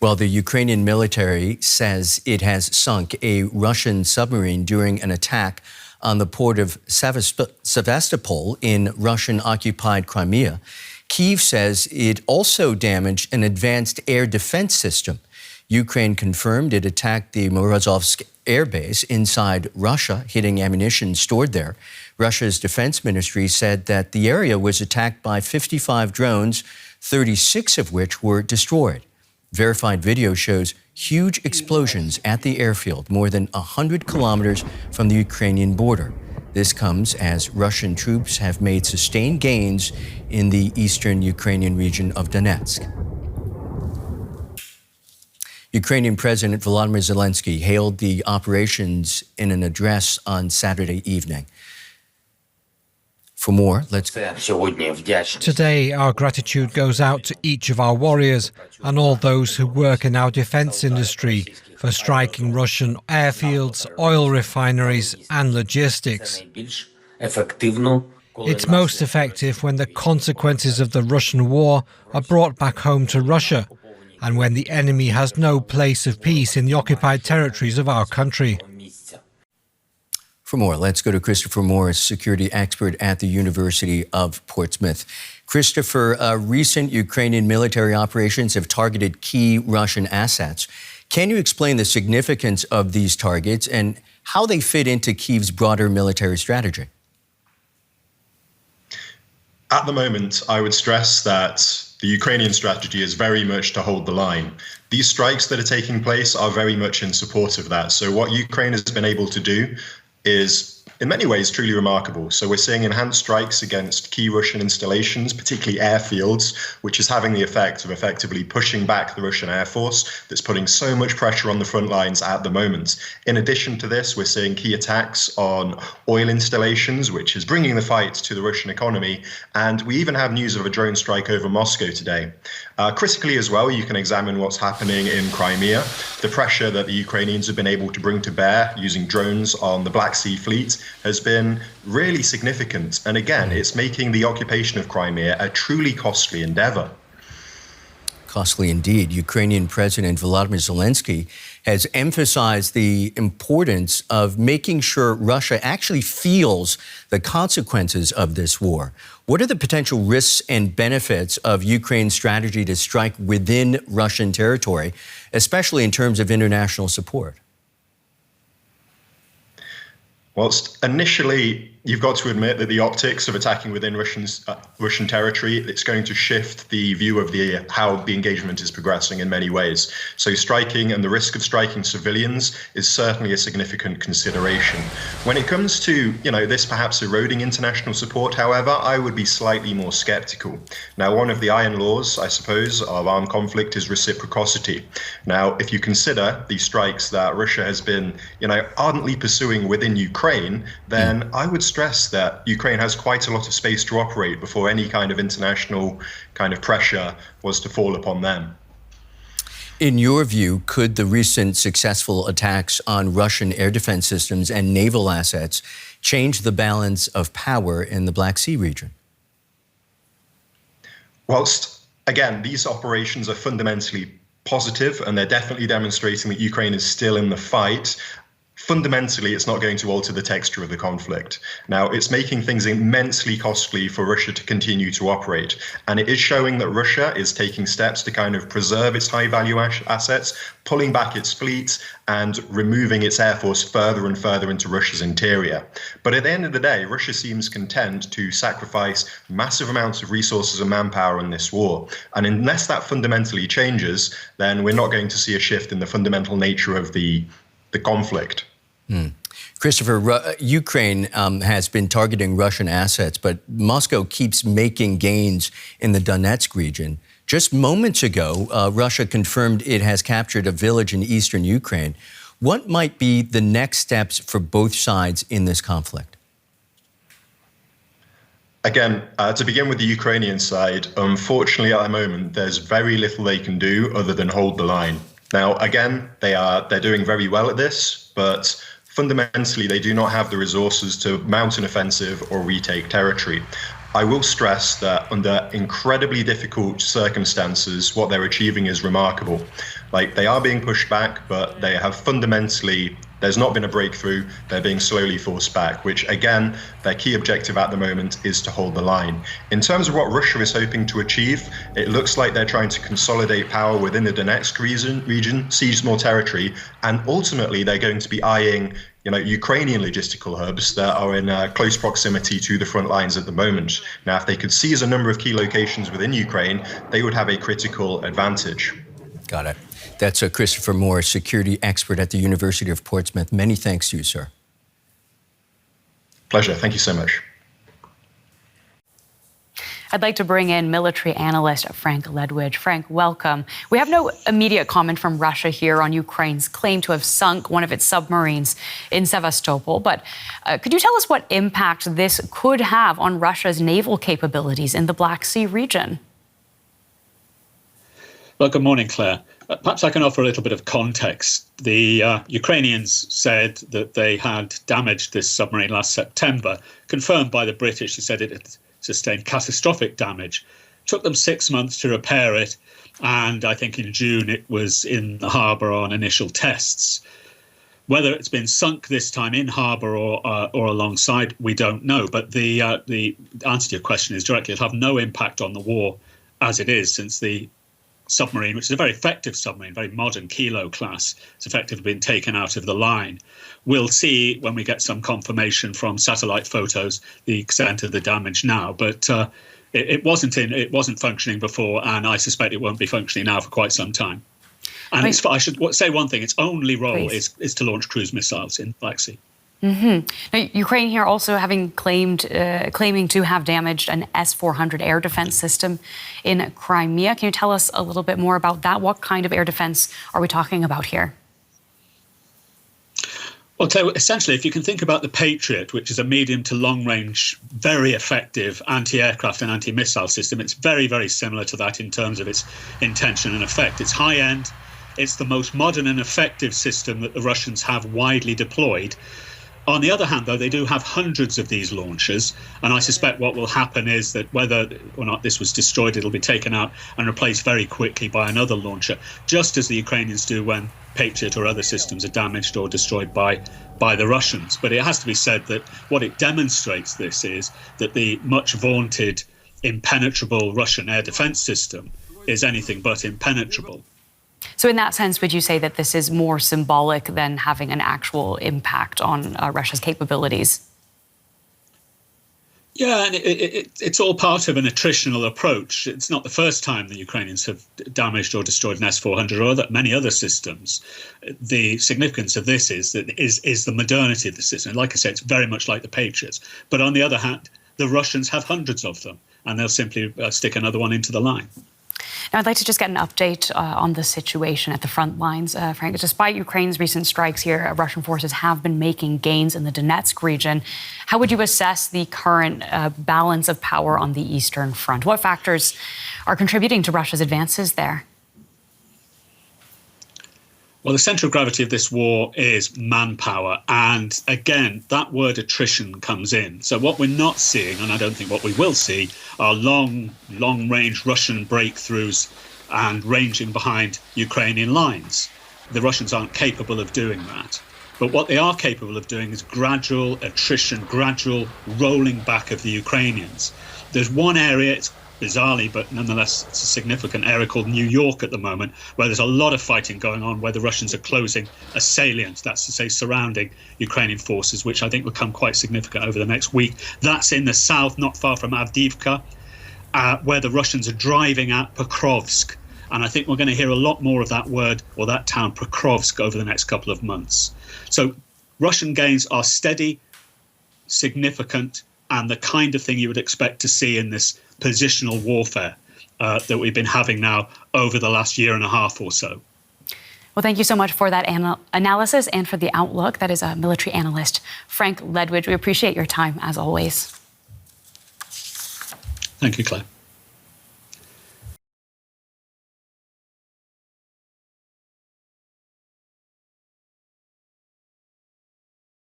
Well, the Ukrainian military says it has sunk a Russian submarine during an attack on the port of Sevastopol in Russian-occupied Crimea. Kyiv says it also damaged an advanced air defense system. Ukraine confirmed it attacked the Morozovsk airbase inside Russia, hitting ammunition stored there. Russia's defense ministry said that the area was attacked by 55 drones, 36 of which were destroyed. Verified video shows huge explosions at the airfield, more than 100 kilometers from the Ukrainian border. This comes as Russian troops have made sustained gains in the eastern Ukrainian region of Donetsk. Ukrainian President Volodymyr Zelensky hailed the operations in an address on Saturday evening. For more, let's go. Today, our gratitude goes out to each of our warriors and all those who work in our defense industry for striking Russian airfields, oil refineries and logistics. It's most effective when the consequences of the Russian war are brought back home to Russia and when the enemy has no place of peace in the occupied territories of our country. For more, let's go to Christopher Morris, security expert at the University of Portsmouth. Christopher, recent Ukrainian military operations have targeted key Russian assets. Can you explain the significance of these targets and how they fit into Kyiv's broader military strategy? At the moment, I would stress that the Ukrainian strategy is very much to hold the line. These strikes that are taking place are very much in support of that. So what Ukraine has been able to do is in many ways truly remarkable. So we're seeing enhanced strikes against key Russian installations, particularly airfields, which is having the effect of effectively pushing back the Russian Air Force that's putting so much pressure on the front lines at the moment. In addition to this, we're seeing key attacks on oil installations, which is bringing the fight to the Russian economy. And we even have news of a drone strike over Moscow today. Critically as well, you can examine what's happening in Crimea. The pressure that the Ukrainians have been able to bring to bear using drones on the Black Sea Fleet has been really significant. And again, it's making the occupation of Crimea a truly costly endeavor. Costly indeed. Ukrainian President Volodymyr Zelensky has emphasized the importance of making sure Russia actually feels the consequences of this war. What are the potential risks and benefits of Ukraine's strategy to strike within Russian territory, especially in terms of international support? Whilst initially you've got to admit that the optics of attacking within Russian territory, it's going to shift the view of how the engagement is progressing in many ways. So striking and the risk of striking civilians is certainly a significant consideration. When it comes to, this perhaps eroding international support, however, I would be slightly more skeptical. Now, one of the iron laws, I suppose, of armed conflict is reciprocity. Now, if you consider the strikes that Russia has been, ardently pursuing within Ukraine, then I would stress that Ukraine has quite a lot of space to operate before any kind of international kind of pressure was to fall upon them. In your view, could the recent successful attacks on Russian air defense systems and naval assets change the balance of power in the Black Sea region? Whilst, again, these operations are fundamentally positive and they're definitely demonstrating that Ukraine is still in the fight, fundamentally, it's not going to alter the texture of the conflict. Now, it's making things immensely costly for Russia to continue to operate. And it is showing that Russia is taking steps to kind of preserve its high-value assets, pulling back its fleet and removing its air force further and further into Russia's interior. But at the end of the day, Russia seems content to sacrifice massive amounts of resources and manpower in this war. And unless that fundamentally changes, then we're not going to see a shift in the fundamental nature of the conflict. Christopher, Ukraine has been targeting Russian assets, but Moscow keeps making gains in the Donetsk region. Just moments ago, Russia confirmed it has captured a village in eastern Ukraine. What might be the next steps for both sides in this conflict? Again, to begin with the Ukrainian side, unfortunately at the moment, there's very little they can do other than hold the line. Now, again, they're doing very well at this, but fundamentally, they do not have the resources to mount an offensive or retake territory. I will stress that under incredibly difficult circumstances, what they're achieving is remarkable. Like, they are being pushed back, but they have fundamentally, there's not been a breakthrough. They're being slowly forced back, which again, their key objective at the moment is to hold the line. In terms of what Russia is hoping to achieve, it looks like they're trying to consolidate power within the Donetsk region, seize more territory, and ultimately they're going to be eyeing Ukrainian logistical hubs that are in close proximity to the front lines at the moment. Now, if they could seize a number of key locations within Ukraine, they would have a critical advantage. Got it. That's Christopher Moore, security expert at the University of Portsmouth. Many thanks to you, sir. Pleasure. Thank you so much. I'd like to bring in military analyst Frank Ledwidge. Frank, welcome. We have no immediate comment from Russia here on Ukraine's claim to have sunk one of its submarines in Sevastopol. But could you tell us what impact this could have on Russia's naval capabilities in the Black Sea region? Well, good morning, Claire. Perhaps I can offer a little bit of context. The Ukrainians said that they had damaged this submarine last September, confirmed by the British. They said it had sustained catastrophic damage. Took them 6 months to repair it, and I think in June it was in the harbour on initial tests. Whether it's been sunk this time in harbour or alongside, we don't know. But the answer to your question is directly, it'll have no impact on the war as it is, since the submarine, which is a very effective submarine, very modern Kilo class, it's effectively been taken out of the line. We'll see when we get some confirmation from satellite photos the extent of the damage now, but it wasn't functioning before, and I suspect it won't be functioning now for quite some time. And I should say one thing: its only role is to launch cruise missiles in the Black Sea. Mm-hmm. Now, Ukraine here also having claiming to have damaged an S-400 air defense system in Crimea. Can you tell us a little bit more about that? What kind of air defense are we talking about here? Well, essentially, if you can think about the Patriot, which is a medium to long-range, very effective anti-aircraft and anti-missile system, it's very, very similar to that in terms of its intention and effect. It's high-end. It's the most modern and effective system that the Russians have widely deployed. On the other hand, though, they do have hundreds of these launchers, and I suspect what will happen is that whether or not this was destroyed, it'll be taken out and replaced very quickly by another launcher, just as the Ukrainians do when Patriot or other systems are damaged or destroyed by the Russians. But it has to be said that what it demonstrates, this is that the much vaunted impenetrable Russian air defense system is anything but impenetrable. So in that sense, would you say that this is more symbolic than having an actual impact on Russia's capabilities? Yeah, and it's all part of an attritional approach. It's not the first time the Ukrainians have damaged or destroyed an S-400 or many other systems. The significance of this is the modernity of the system. Like I said, it's very much like the Patriots. But on the other hand, the Russians have hundreds of them, and they'll simply stick another one into the line. Now, I'd like to just get an update on the situation at the front lines. Frank, despite Ukraine's recent strikes here, Russian forces have been making gains in the Donetsk region. How would you assess the current balance of power on the Eastern Front? What factors are contributing to Russia's advances there? Well, the centre of gravity of this war is manpower. And again, that word attrition comes in. So what we're not seeing, and I don't think what we will see, are long-range Russian breakthroughs and ranging behind Ukrainian lines. The Russians aren't capable of doing that. But what they are capable of doing is gradual attrition, gradual rolling back of the Ukrainians. There's one area, it's bizarrely, but nonetheless, it's a significant area called New York at the moment, where there's a lot of fighting going on, where the Russians are closing a salient, that's to say surrounding Ukrainian forces, which I think will become quite significant over the next week. That's in the south, not far from Avdiivka, where the Russians are driving at Pokrovsk. And I think we're going to hear a lot more of that word, or that town, Pokrovsk, over the next couple of months. So Russian gains are steady, significant, and the kind of thing you would expect to see in this positional warfare that we've been having now over the last year and a half or so. Well, thank you so much for that analysis and for the outlook. That is a military analyst, Frank Ledwidge. We appreciate your time, as always. Thank you, Claire.